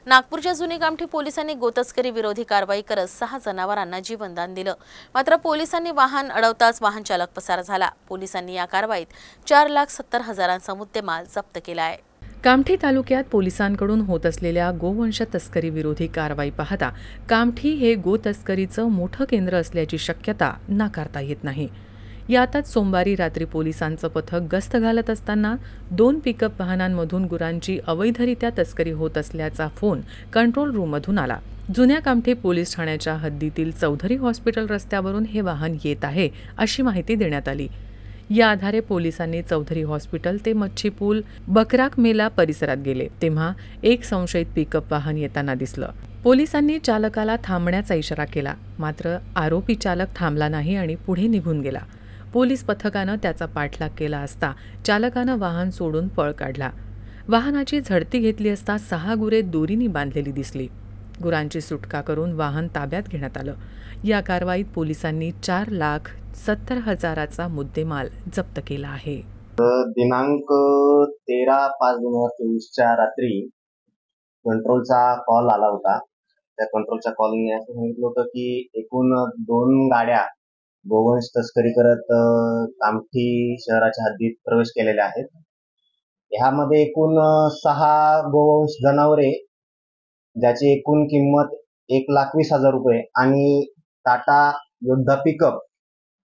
नागपूरच्या जुनी कामठी पोलिसांनी गोतस्करी विरोधी कारवाई करत 6 जनावरांना जीवनदान दिलं। मात्र पोलिसांनी वाहन अडवताच वाहन चालक पसार झाला। पोलिसांनी या कारवाईत 4,70,000चा मुद्देमाल जप्त केला आहे। कामठी तालुक्यात पोलिसांकडून होत असलेल्या गोवंश तस्करी विरोधी कारवाई पाहता कामठी हे गोतस्करीचं मोठं केंद्र असल्याची शक्यता नाकारता येत नाही। यातच सोमवारी रात्री पोलिसांचं पथक गस्त घालत असताना 2 पिकअप वाहनांमधून गुरांची अवैधरित्या तस्करी होत असल्याचा फोन कंट्रोल रूममधून आला। जुन्या कामठी पोलीस ठाण्याच्या हद्दीतील चौधरी हॉस्पिटल रस्त्यावरून हे वाहन येत आहे अशी माहिती देण्यात आली। या आधारे पोलिसांनी चौधरी हॉस्पिटल ते मच्छी पूल बकराक मेला परिसरात गेले तेव्हा एक संशयित पिकअप वाहन येताना दिसलं। पोलिसांनी चालकाला थांबण्याचा इशारा केला, मात्र आरोपी चालक थांबला नाही आणि पुढे निघून गेला। पोलीस पथकानं त्याचा पाठलाग केला असता चालकानं वाहन सोडून पळ काढला। वाहनाची झडती घेतली असता 6 गुरे दोरीने बांधलेली दिसली। गुरांची सुटका करून वाहन ताब्यात घेण्यात आलं। या कारवाईत पोलिसांनी 4,70,000चा मुद्देमाल जप्त केला आहे। दिनांक 13/5/2024च्या रात्री कंट्रोलचा कॉल आला होता। त्या कंट्रोलच्या कॉलने असं सांगितलं होतं की एकूण 2 गाड्या गोवंश तस्करी करत कामठी शहराच्या हद्दीत प्रवेश केलेल्या आहेत। ह्यामध्ये एकूण 6 गोवंश जनावरे ज्याची एकूण किंमत 1,20,000 रुपये आणि टाटा योद्धा पिकअप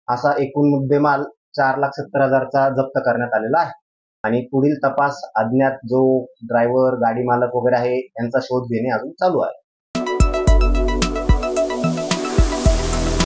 असा एकूण मुद्देमाल 4,70,000चा जप्त करण्यात आलेला आहे। आणि पुढील तपास अज्ञात जो ड्रायव्हर गाडी मालक वगैरे आहे यांचा शोध घेणे अजून चालू आहे।